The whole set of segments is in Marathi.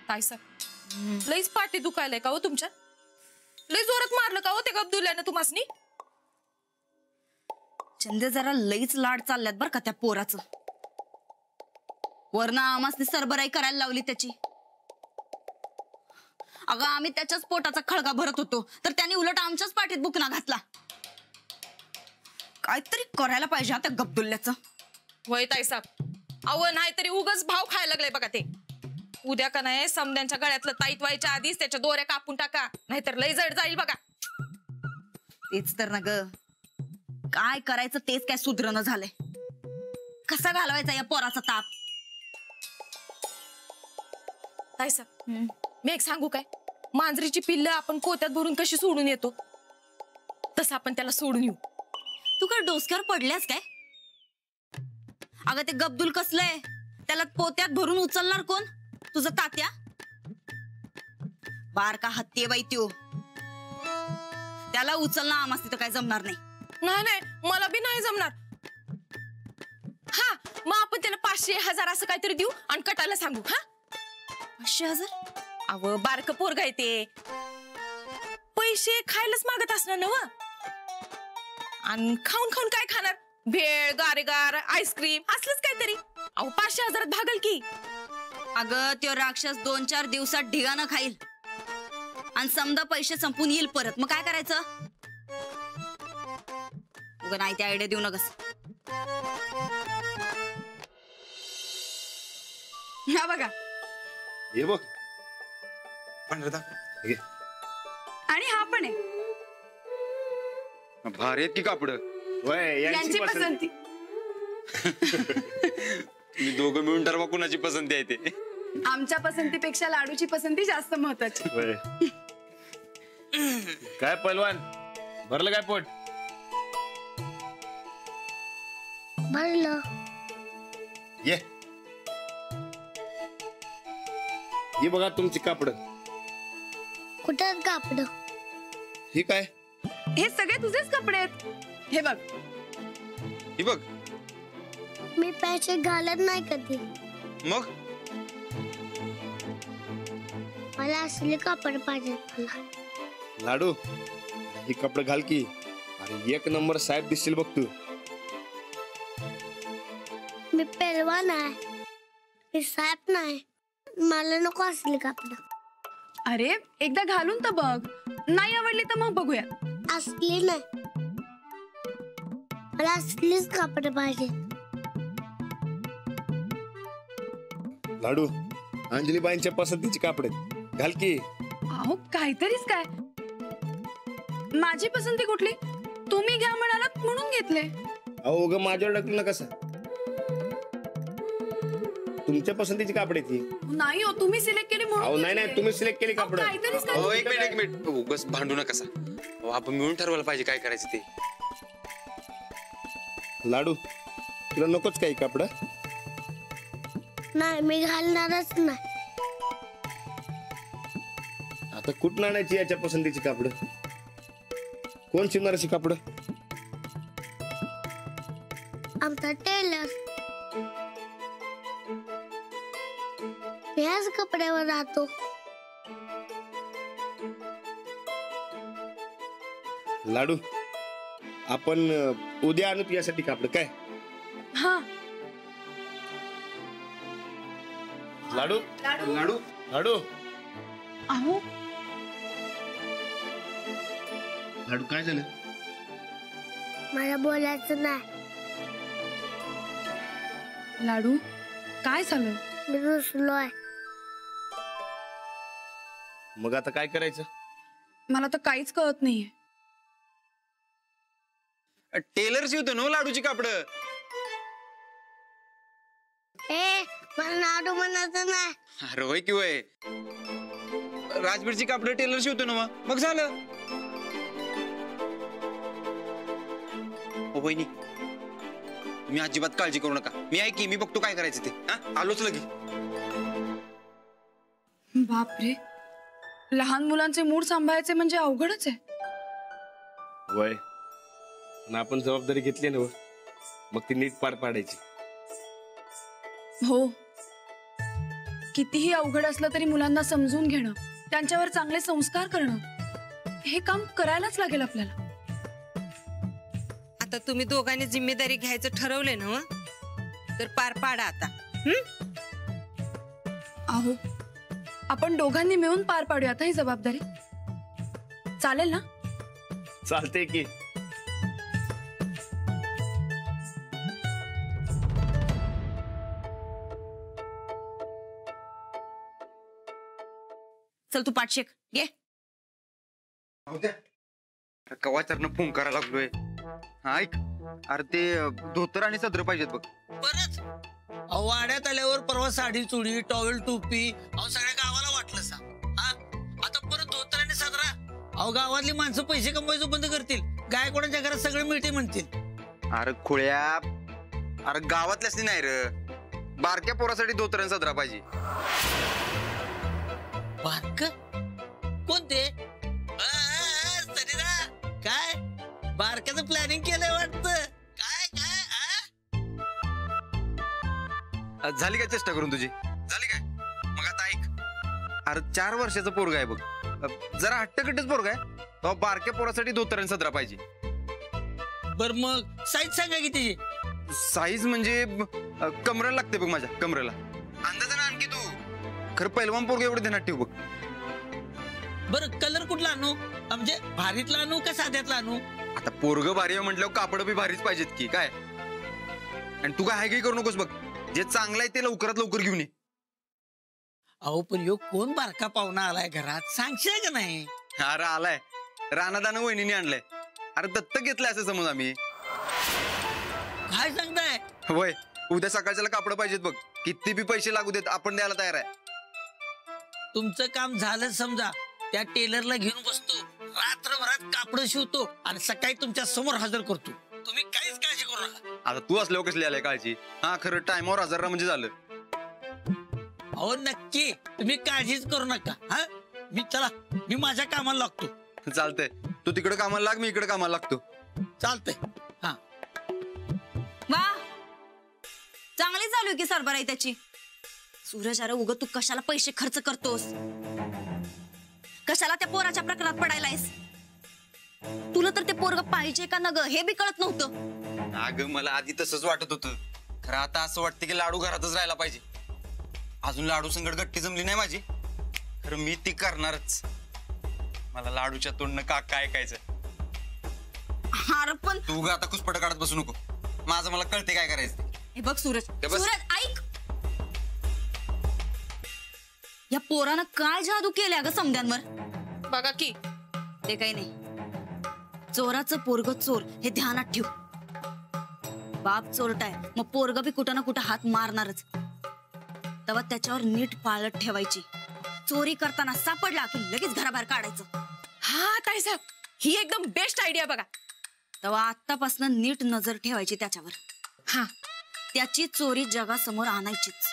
काय सांग लईच पाठी दुखायलाय का हो तुमच्या? लई जोरात मारलं का हो ते गब्दुल्यानं तुम्हासनी? चंदे जरा लईच लाड चालल्यात बर का त्या पोराचं. वरना आमासनी सरबराई करायला लावली त्याची. अगं आम्ही त्याच्याच पोटाचा खळगा भरत होतो तर त्यांनी उलट आमच्याच पाठीत बुकना घातला. काहीतरी करायला पाहिजे आता गब्दुल्याचं. होय ताईसाहेब, अव नाही तरी उगाच भाव खायला लागलाय बघा ते. उद्या का नाही समद्यांच्या गळ्यातलं ताईत व्हायच्या आधीच त्याच्या दोऱ्या कापून टाका, नाहीतर लय जड जाईल बघा. तेच तर ना ग, काय करायचं तेच काय सुधरणं झालंय. कसा घालवायचा या पोराचा ताप? ताईसाहेब मी एक सांगू काय, मांजरीची पिल्लं आपण पोत्यात भरून कशी सोडून येतो तसं आपण त्याला सोडून येऊ. तू काय डोसक्यावर पडल्यास काय? अगं ते गब्दुल कसलंय, त्याला पोत्यात भरून उचलणार कोण? तुझं तात्या? बारका हत्ती आहे बाई त्यो, त्याला उचलणं आम्हाला तिथं काय जमणार नाही. नाही नाही मला बी नाही जमणार. हा मग आपण त्याला 500,000 असं काहीतरी देऊ आणि कटायला सांगू. हा 500,000? अव बारक पोरग आहे ते, पैसे खायलाच मागत असणार ना व. आणि खाऊन खाऊन काय खाणार? भेळ गारेगार आईस्क्रीम असलंच काहीतरी. अहो 500,000 भागल की. अगं त्यो राक्षस 2-4 दिवसात ढिगानं खाईल आणि समजा पैसे संपून येईल परत. मग काय करायचं? उगा नाही त्या आयडिया देऊ नकस. हा बघा हे बघ पांढरा घे. आणि हा पण आहे. भारी आहेत की कापड. यांची पसंती. मी दोघं मिळून ठरवा कुणाची पसंती आहे ते. आमच्या पसंतीपेक्षा लाडूची पसंती जास्त महत्वाची. काय पहिलवान भरलं काय पोट? भरलं. ये ही बघा तुमची कापड. कुठं कापड? ही काय? हे सगळे तुझेच कपडे आहेत. हे बघ. ही बघ. मी पैसे घालत नाही कधी. मग मला असले कापड पाहिजे. मला लाडू ही कपडे घाल की. अरे 1 नंबर साहेब दिसशील बघ तू. मी पेलवान आहे, मी साहेब नाही. मला नको असले कापड. अरे एकदा घालून तर बघ, नाही आवडली तर मग बघूया. असली नाही, मला असलीच कापड पाहिजे. लाडू अंजलीबाईंच्या पसंतीची कापड घाल की. अहो काहीतरीच काय, माझी पसंती कुठली? तुम्ही घ्या म्हणालात म्हणून घेतले. अहो ग माझ्यावर ढकलू नका सर. तुमच्या पसंतीची कापड आहे ती. नाही हो, तुम्ही सिलेक्ट केली म्हणून. अहो नाही नाही तुम्ही सिलेक्ट केली कापड. काहीतरीच हो एक मिनिट उगाच भांडू नका सा. आपण मिळून ठरवायला पाहिजे काय करायचं ते. लाडू तुला नकोच काही कापड? नाही मी घालणारच नाही. आता कुठं आणायची याच्या पसंतीची कापड? कोण शिवणार अशी कापड? आमचा टेलर. याच कपड्यावर राहतो. लाडू आपण उद्या आणू यासाठी कापड काय? हा लाडू लाडू लाडू अहो लाडू काय झालं? मला बोलायचं नाही. लाडू काय झालं? मी रुसलोय. मग आता काय करायचं? मला तर काहीच कळत नाहीये. टेलर शिवतो ना लाडूची कापड. मला लाडू म्हणायचं नाही. अरे होय की होय, राजबीरची कापड टेलर शिवतो ना मग झालं. हो बहिणी मी अजिबात काळजी करू नका. मी आहे की, मी बघतो काय करायचं ते. आलोच लगे. बापरे, लहान मुलांचे मूड सांभाळायचे म्हणजे अवघडच आहे. वय ना आपण जबाबदारी घेतली ना मग ती नीट पार पाडायची. हो कितीही अवघड असलं तरी मुलांना समजून घेणं, त्यांच्यावर चांगले संस्कार करणं, हे काम करायलाच लागेल आपल्याला. आता तुम्ही दोघांनी जिम्मेदारी घ्यायचं ठरवले ना, तर पार पाडा आता. अहो, आपण दोघांनी मिळून पार पाडूया आता ही जबाबदारी. चालेल ना? चालते की. चल तू पाठ शेक घे. कवाचारनं फोन करायला लागलोय. ऐक, अरे ते धोतर आणि सदर पाहिजेत बघ. परत वाड्यात आल्यावर परवा साडी चुडी टॉवेल टोपी सगळ्या गावाला वाटलं सा. आता परत धोतर आणि सदरा. गावातली माणसं पैसे कमवायचं बंद करतील. गायकवाडांच्या घरात सगळे मिळते म्हणतील. अरे खुळ्या, अरे गावातल्याच नाही रे, बारक्या पोरासाठी धोतर आणि सदरा पाहिजे. बारक कोणते? काय बारक्याचं प्लॅनिंग केलंय वाटतं. काय काय झाली काय चेष्टा करून तुझी? झाली काय? मग आता ऐक, अरे 4 वर्षाचं पोरगा आहे बघ, जरा हट्टकट्टच पोरगा आहे, तो बारक्या पोरासाठी धोतर आणि सदरा पाहिजे. बर मग साईज सांगा की त्याची. साईज म्हणजे कमरेला लागते बघ, माझ्या कमरेला. अंदाजानं आणखी तू खरं पहिलवान पोरगा एवढं ध्यानात ठेव बघ. बरं कलर कुठला आणू? म्हणजे भारीतला आणू का साध्यातला आणू? आता पोरग भारी आहे म्हटल्यावर कापड बी भारीच पाहिजेत की काय. आणि तू काय हाय करू नकोस बघ, जे चांगलं आहे ते लवकरात लवकर घेऊन ये. अहो पण ह्यो कोण बारका पाहुणा आलाय घरात, सांगशील का नाही? अरे आलाय, रानादानं वहिनीने आणलाय. अरे दत्तक घेतलाय असं समज आम्ही. काय सांगताय? होय, उद्या सकाळच्याला कापड पाहिजेत बघ, किती बी पैसे लागू देत आपण द्यायला तयार आहे. तुमचं काम झालं समजा, त्या टेलरला घेऊन बसतो, रात्रभरात कापड शिवतो आणि सकाळी तुमच्या समोर हजर करतो. तुम्ही काहीच काळजी करू नका. आता तू असल्यावर कसली आलाय काळजी? हा खरं टायमावर हजर म्हणजे झालं. अहो नक्की, तुम्ही काळजीच करू नका. मी माझ्या कामाला लागतो. चालतंय, तू तिकडे कामाला लाग, मी इकडे कामाला लागतो. चालतंय. वा, चांगली चालू आहे की सरबराई त्याची. सूरज, अरे उग तू कशाला पैसे खर्च करतोस? कशाला त्या पोराच्या प्रकरणात पडायलायस? तुला तर ते पोरग पाहिजे का नग हे बी कळत नव्हतं. अगं मला आधी तसंच वाटत होतं, खरं आता असं वाटतं की लाडू घरातच राहायला पाहिजे. अजून लाडू संगड गट्टी जमली नाही माझी, खरं मी ती करणारच. मला लाडूच्या तोंडनं काय ऐकायचं. अरे पण तू आता कुसपट काढत बसू नको, माझं मला कळते काय करायचं. हे बघ सूरज, बस. सूरज ऐक, या पोरानं काय जादू केल्या ग समद्यांवर? बघा की. ते काही नाही, चोराचं पोरग चोर हे ध्यानात ठेव. बाप चोरटाय, मग पोरग बी कुठं ना कुठं हात मारणारच. तेव्हा त्याच्यावर नीट पाळत ठेवायची. चोरी करताना सापडला की लगेच घराबाहेर काढायचं. हा ताईसाहेब, ही एकदम बेस्ट आयडिया बघा. तेव्हा आतापासून नीट नजर ठेवायची त्याच्यावर. हा, त्याची चोरी जगासमोर आणायचीच.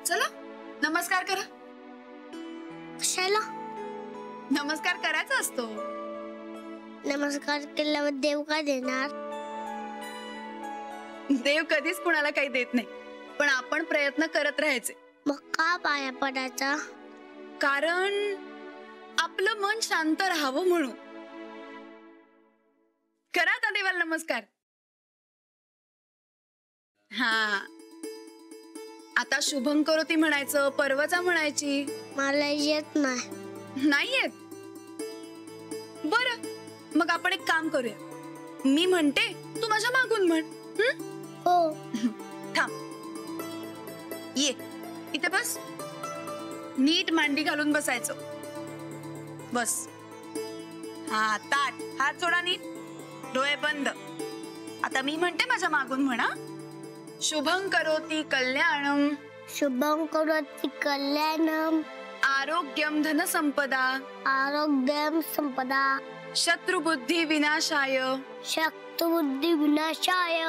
चला नमस्कार करा. कशाला? नमस्कार करायचा असतो. नमस्कार केल्यावर देव काय देणार? देव कधीच कुणाला काही देत नाही, पण आपण प्रयत्न करत राहायचे. मग का पाया पडायचा? कारण आपलं मन शांत राहावं म्हणून. करा आता देवाला नमस्कार. हा, आता शुभं करोती म्हणायचं, पर्वचा म्हणायची. मला येत नाही. नाही येत? बरं, मग आपण एक काम करूया. मी म्हणते, तू माझ्या मागून म्हण. हो. थांब, ये इथे बस. नीट मांडी घालून बसायचं. बस. हा, ताट, हात जोडा नीट, डोळे बंद. आता मी म्हणते, माझ्या मागून म्हणा. शुभं करोती कल्याणम. शुभं करोति कल्याणम. आरोग्यम धन संपदा. आरोग्यम संपदा. शत्रुबुद्धी विनाशाय. शत्रुबुद्धी विनाशाय.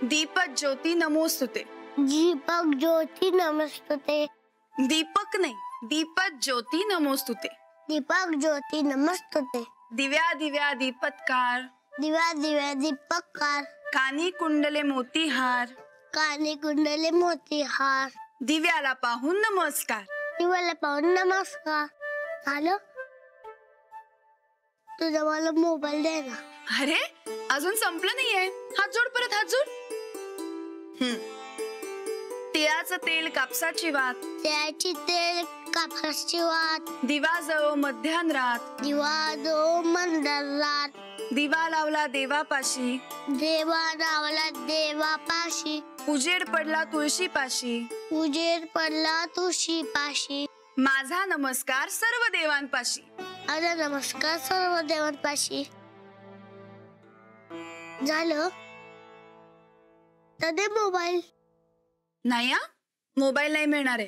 दीपज्योती नमोस्तुते. दीपक ज्योती नमस्तुते. दीपक नाही, दीपक ज्योती नमोस्तुते. दीपक ज्योती नमस्तुते. दिव्या दिव्या दीपत्कार. दिव्या दिव्या दीपककार. कानी कुंडले मोतीहार. कानी कुंडले मोतीहार. दिव्याला पाहून नमस्कार. दिव्याला पाहून नमस्कार. झालं? तुझा मला मोबाईल दे ना. अरे अजून संपलं नाहीये. हात जोड, परत हात जोड. तिळाचं तेल कापसाची वात. त्याची तेल कापसाची वात. दिवा जळो मध्यान्रात. दिवा जो मंडळात. दिवा लावला देवापाशी. देवा लावला देवापाशी. उजेड पडला तुळशीपाशी. उजेड पडला तुळशीपाशी. माझा नमस्कार सर्व देवांपाशी. माझा नमस्कार सर्व देवांपाशी. झालं? तर दे मोबाईल. नाही हा, मोबाईल नाही मिळणार आहे.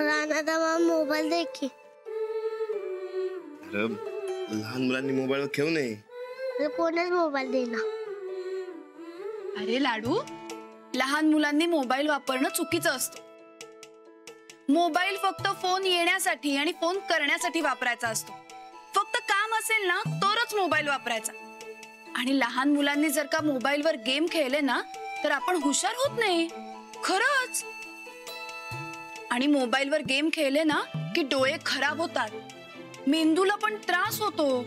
राणा मोबाईल दे की. अरे लहान मुलांनी मोबाईल खेळू नये. कोणच मोबाईल दे ना. अरे लाडू, लहान मुलांनी मोबाईल वापरणं चुकीचं असतं. मोबाईल फक्त फोन येण्यासाठी आणि फोन करण्यासाठी वापरायचा असतो. फक्त काम असेल ना तरच मोबाईल वापरायचा. आणि लहान मुलांनी जर का मोबाईलवर गेम खेळले ना तर आपण हुशार होत नाही, खरंच. आणि मोबाईलवर गेम खेळले ना की डोळे खराब होतात, मेंदूला पण त्रास होतो.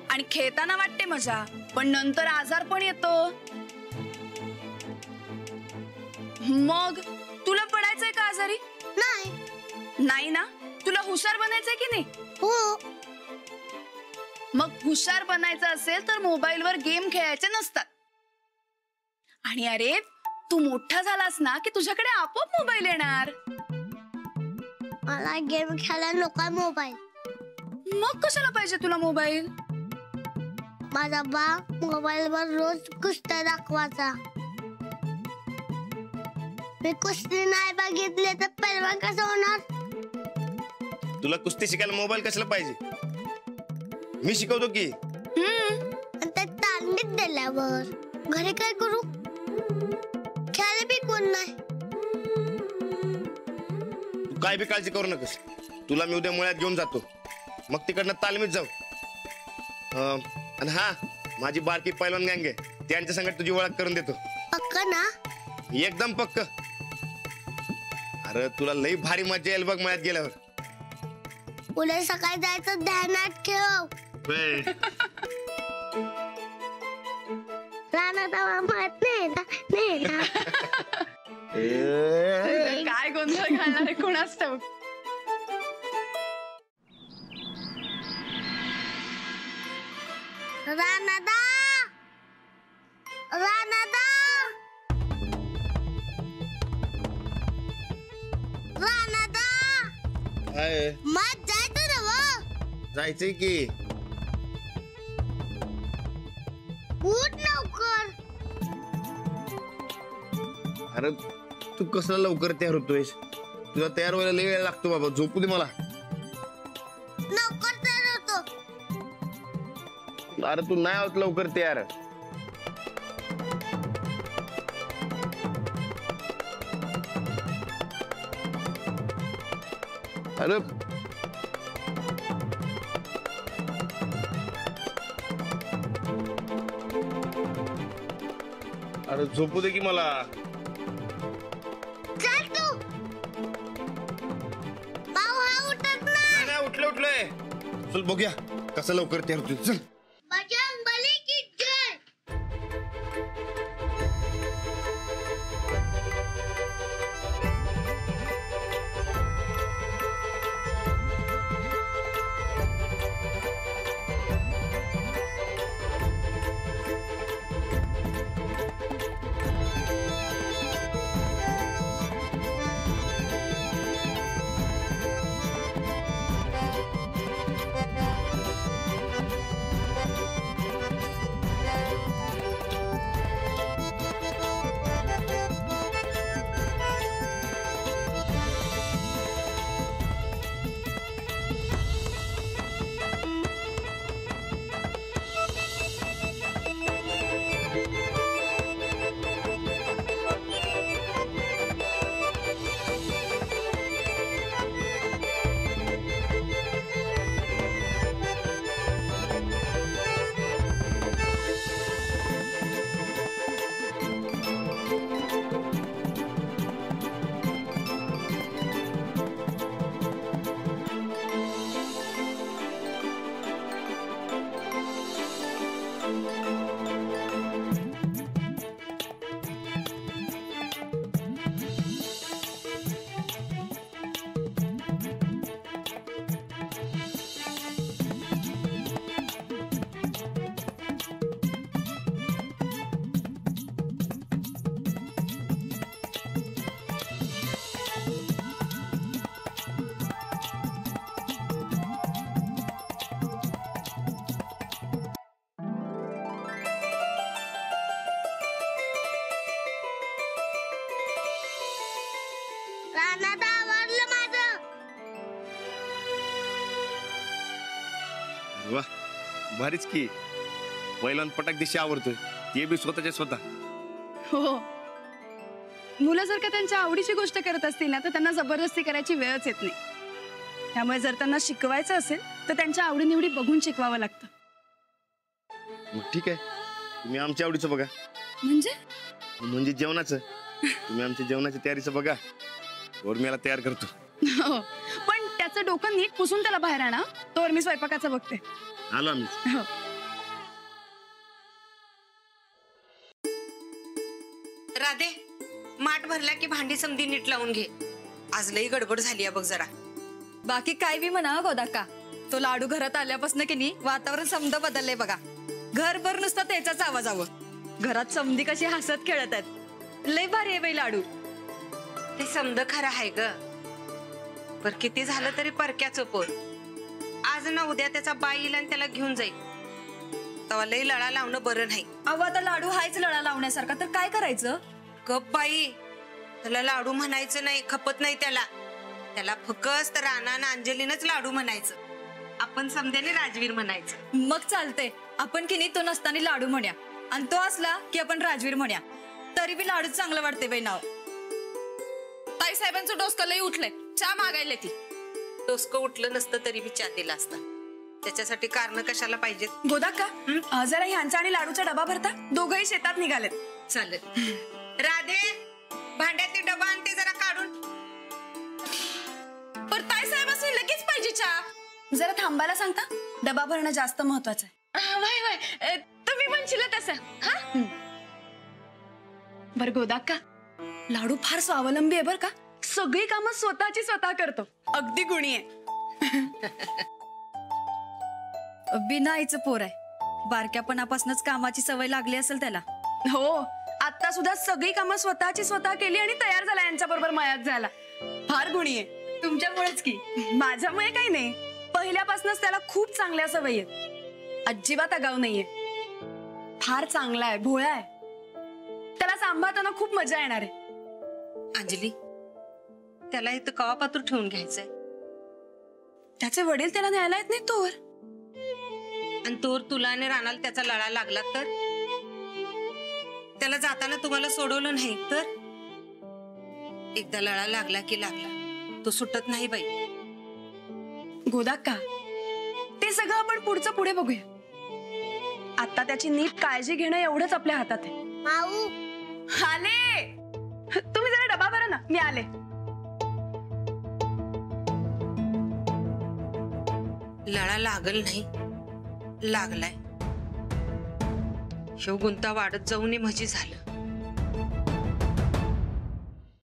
आणि खेळताना वाटते मजा, पण नंतर आजार पण येतो. मग तुला पडायचंय का आजारी? नाही ना. तुला हुशार बनायचंय की नाही? हो. मग हुशार बनायचं असेल तर मोबाईलवर गेम खेळायचे नसतात. आणि अरे तू मोठा झालास ना की तुझ्याकडे आपोआप मोबाईल येणार. मला गेम खेळायला नको मोबाईल. मग कशाला पाहिजे तुला मोबाईल? माझा बाप मोबाईलवर रोज कुस्त्या दाखवायचा. मी कुस्ती नाही बघितले तर पैलवान कसं होणार? तुला कुस्ती शिकायला मोबाईल कशाला पाहिजे? मी शिकवतो की. ते तालमीत दिल्यावर घरी काय करू? खेळायला बी कोण नाही. तू काय बी काळजी करू नकोस. तुला मी उद्या मळ्यात घेऊन जातो, मग तिकडनं तालमीत जाऊ. आणि हा, माझी बारकी पैलवान गँग आहे, त्यांच्या संगत तुझी ओळख करून देतो. पक्क ना? एकदम पक्क. अरे तुला लई भारी मजा येईल बघ मळ्यात गेल्यावर. उद्या सकाळी जायचं ध्यानात ठेव. राणा तवा माहित नाही ना. काय गोंधळ घालणार आहे कोणास ठाऊक. राणादा, राणादा, राणादा. काय मग जायचं ना व. जायचंय की. उठ लवकर. अरे तू कसं लवकर तयार होतोयस? तुला तयार व्हायला लई वेळ लागतो बाबा. झोपू दे मला. लवकर तयार होतो. अरे तू नाही होत लवकर तयार. अरे अरे झोपू दे की मला. चल तू. भाऊ हा उठत नाही. नाही उठलोय. चल बघूया कसं लवकर तयार होतोय. चल. बजरंगबली की जय. वा, भारीच की. पहिल्यांदा पटाक दिशी आवडतोय, ते बी स्वतःच्या स्वतः. हो, मुलं जर का त्यांच्या आवडीची गोष्ट करत असतील ना तर त्यांना जबरदस्ती करायची वेळच येत नाही. त्यामुळे जर त्यांना शिकवायचं असेल तर त्यांच्या आवडीनिवडी बघून शिकवावं लागतं. मग ठीक आहे, तुम्ही आमच्या आवडीचं बघा. म्हणजे जेवणाचं. तुम्ही आमच्या जेवणाच्या तयारीचं बघा, वर मी याला तयार करतो. हो, पण त्याचं डोकं नीट पुसून त्याला बाहेर आणा, तोवर मी स्वयंपाकाचं बघते. आलो आम्ही. हो. राधे, माठ भरला की भांडी समधी नीट लावून घे. आज लई गडबड झाली बघ जरा. बाकी काय बी म्हणा गोदाका, तो लाडू घरात आल्यापासून की नाही वातावरण समद बदललंय बघा. घरभर नुसतं त्याचाच आवाज हवं. घरात समधी कशी हसत खेळत आहेत. लय भारी आहे बाई लाडू. ते समद खरं आहे ग, पर किती झालं तरी परक्याचं पोर. आज ना उद्या त्याचा बाई येईल आणि त्याला घेऊन जाईल. तेव्हा लई लळा लावणं बरं नाही. अहो आता लाडू हायच लळा लावण्यासारखा, तर काय करायचं? गप बाई, त्याला लाडू म्हणायचं नाही, खपत नाही त्याला. त्याला फकस्त राणा ना अंजलीनच लाडू म्हणायचं. आपण समध्याने राजवीर म्हणायचं. मग चालतंय, आपण की नाही तो नसताना लाडू म्हणूया आणि तो असला की आपण राजवीर म्हणूया. तरी बी लाडू चांगलं वाटते बाई नाव. ताई साहेबांचं डोसकं लई उठलंय, चहा मागायला ती. डोसकं उठलं नसतं तरी बी चहा दिला असता. त्याच्यासाठी कारण कशाला पाहिजेत? गोदाका, जरा ह्यांचा आणि लाडूचा डबा भरता. दोघंही शेतात निघालेत. चालेल. राधे, भांड्यातली डबा आणते जरा काढून. पर ताई साहेब असं लगेच पाहिजे चहा. जरा थांबायला सांगता, डबा भरणं जास्त महत्वाचं आहे. वाय वाय, तुम्ही म्हणशील तसं. हा, बर गोदाका, लाडू फार स्वावलंबी आहे बर का. सगळी कामं स्वतःची स्वतः करतो. अगदी गुणी आहे. बिना आईचं पोर आहे. बारक्यापणापासूनच कामाची सवय लागली असेल त्याला. हो, आता सुद्धा सगळी कामं स्वतःची स्वतः केली आणि तयार झाला यांच्या बरोबर मयात जायला. फार गुणी आहे. तुमच्यामुळेच की. माझ्यामुळे काही नाही, पहिल्यापासूनच त्याला खूप चांगल्या सवयी आहेत. अजिबात आगाऊ नाहीये. फार चांगला आहे, भोळा आहे. त्याला सांभाळताना खूप मजा येणार आहे. अंजली, त्याला इथं कवापातूर ठेवून घ्यायचंय. त्याचे वडील त्याला न्यायला येत नाही तोवर. आणि तोर तुला आणि राणाला त्याचा लळा लागला तर? त्याला जाताना तुम्हाला सोडवलं नाही तर? एकदा लळा लागला की लागला, तो सुटत नाही बाई. गोदाका, ते सगळं आपण पुढचं पुढे बघूया. आता त्याची नीट काळजी घेणं एवढंच आपल्या हातात आहे. माऊ, आले. तुम्ही जरा डबा भरा ना, मी आले. लळा लागल नाही, लागलाय. शिव गुंता वाढत जाऊन मजी झालं.